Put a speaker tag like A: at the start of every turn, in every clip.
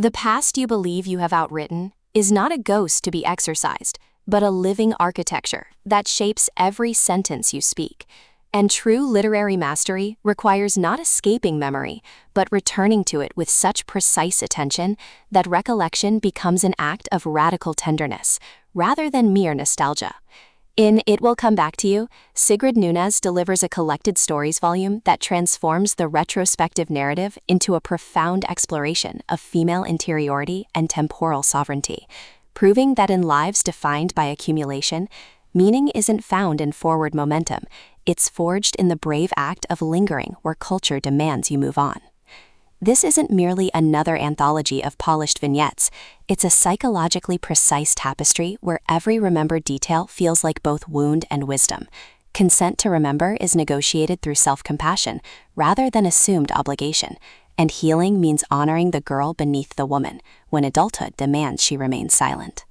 A: The past you believe you have outwritten is not a ghost to be exorcised, but a living architecture that shapes every sentence you speak. And true literary mastery requires not escaping memory, but returning to it with such precise attention that recollection becomes an act of radical tenderness, rather than mere nostalgia. In It Will Come Back to You, Sigrid Nunez delivers a collected stories volume that transforms the retrospective narrative into a profound exploration of female interiority and temporal sovereignty, proving that in lives defined by accumulation, meaning isn't found in forward momentum, it's forged in the brave act of lingering where culture demands you move on. This isn't merely another anthology of polished vignettes, it's a psychologically precise tapestry where every remembered detail feels like both wound and wisdom. Consent to remember is negotiated through self-compassion rather than assumed obligation, and healing means honoring the girl beneath the woman when adulthood demands she remain silent.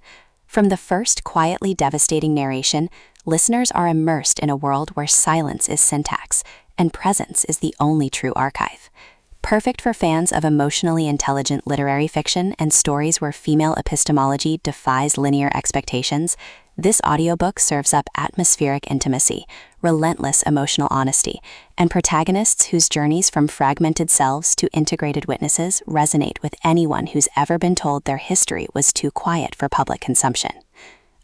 A: From the first quietly devastating narration, listeners are immersed in a world where silence is syntax and presence is the only true archive. Perfect for fans of emotionally intelligent literary fiction and stories where female epistemology defies linear expectations, this audiobook serves up atmospheric intimacy, relentless emotional honesty, and protagonists whose journeys from fragmented selves to integrated witnesses resonate with anyone who's ever been told their history was too quiet for public consumption.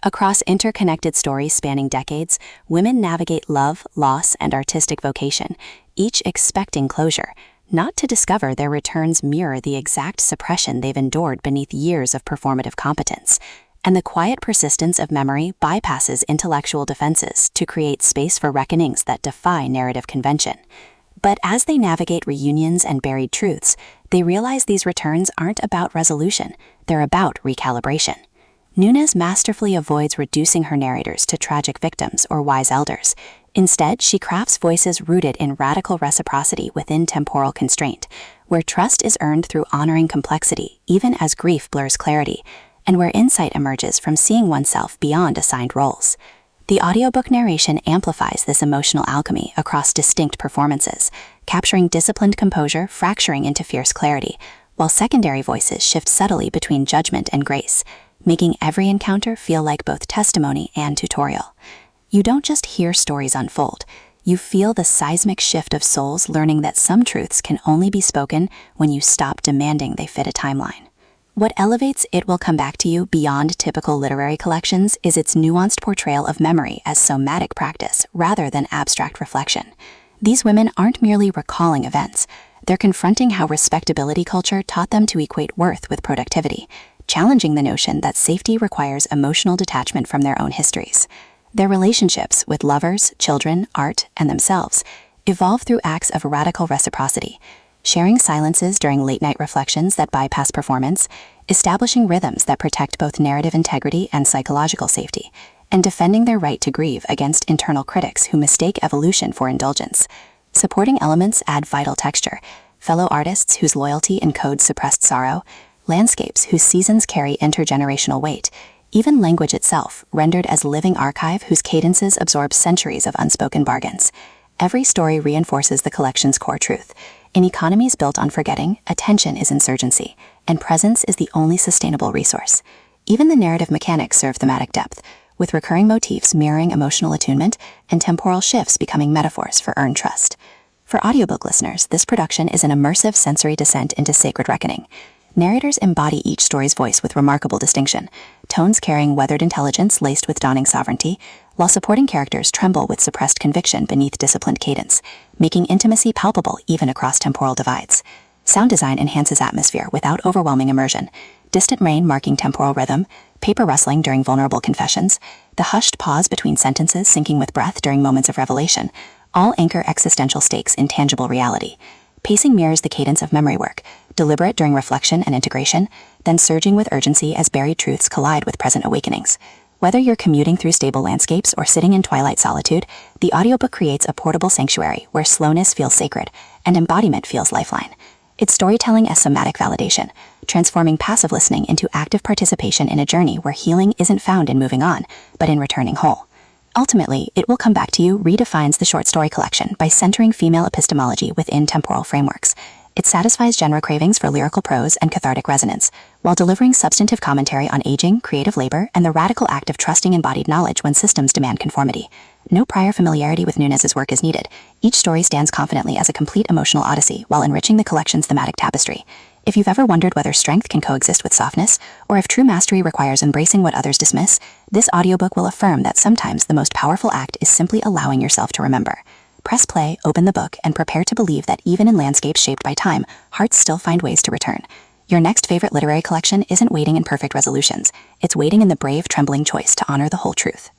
A: Across interconnected stories spanning decades, women navigate love, loss, and artistic vocation, each expecting closure, not to discover their returns mirror the exact suppression they've endured beneath years of performative competence. And the quiet persistence of memory bypasses intellectual defenses to create space for reckonings that defy narrative convention. But as they navigate reunions and buried truths, they realize these returns aren't about resolution, they're about recalibration. Nunez masterfully avoids reducing her narrators to tragic victims or wise elders. Instead, she crafts voices rooted in radical reciprocity within temporal constraint, where trust is earned through honoring complexity, even as grief blurs clarity, and where insight emerges from seeing oneself beyond assigned roles. The audiobook narration amplifies this emotional alchemy across distinct performances, capturing disciplined composure fracturing into fierce clarity, while secondary voices shift subtly between judgment and grace, making every encounter feel like both testimony and tutorial. You don't just hear stories unfold, you feel the seismic shift of souls learning that some truths can only be spoken when you stop demanding they fit a timeline. What elevates It Will Come Back to You beyond typical literary collections is its nuanced portrayal of memory as somatic practice rather than abstract reflection. These women aren't merely recalling events, they're confronting how respectability culture taught them to equate worth with productivity, challenging the notion that safety requires emotional detachment from their own histories. Their relationships with lovers, children, art, and themselves evolve through acts of radical reciprocity, sharing silences during late-night reflections that bypass performance, establishing rhythms that protect both narrative integrity and psychological safety, and defending their right to grieve against internal critics who mistake evolution for indulgence. Supporting elements add vital texture, fellow artists whose loyalty encodes suppressed sorrow, landscapes whose seasons carry intergenerational weight, even language itself, rendered as living archive whose cadences absorb centuries of unspoken bargains. Every story reinforces the collection's core truth. In economies built on forgetting, attention is insurgency, and presence is the only sustainable resource. Even the narrative mechanics serve thematic depth, with recurring motifs mirroring emotional attunement and temporal shifts becoming metaphors for earned trust. For audiobook listeners, this production is an immersive sensory descent into sacred reckoning. Narrators embody each story's voice with remarkable distinction, tones carrying weathered intelligence laced with dawning sovereignty, while supporting characters tremble with suppressed conviction beneath disciplined cadence, making intimacy palpable even across temporal divides. Sound design enhances atmosphere without overwhelming immersion, distant rain marking temporal rhythm, paper rustling during vulnerable confessions, the hushed pause between sentences syncing with breath during moments of revelation, all anchor existential stakes in tangible reality. Pacing mirrors the cadence of memory work, deliberate during reflection and integration, then surging with urgency as buried truths collide with present awakenings. Whether you're commuting through stable landscapes or sitting in twilight solitude, the audiobook creates a portable sanctuary where slowness feels sacred and embodiment feels lifeline. It's storytelling as somatic validation, transforming passive listening into active participation in a journey where healing isn't found in moving on, but in returning whole. Ultimately, It Will Come Back to You redefines the short story collection by centering female epistemology within temporal frameworks. It satisfies genre cravings for lyrical prose and cathartic resonance, while delivering substantive commentary on aging, creative labor, and the radical act of trusting embodied knowledge when systems demand conformity. No prior familiarity with Nunes's work is needed. Each story stands confidently as a complete emotional odyssey while enriching the collection's thematic tapestry. If you've ever wondered whether strength can coexist with softness, or if true mastery requires embracing what others dismiss, this audiobook will affirm that sometimes the most powerful act is simply allowing yourself to remember. Press play, open the book, and prepare to believe that even in landscapes shaped by time, hearts still find ways to return. Your next favorite literary collection isn't waiting in perfect resolutions. It's waiting in the brave, trembling choice to honor the whole truth.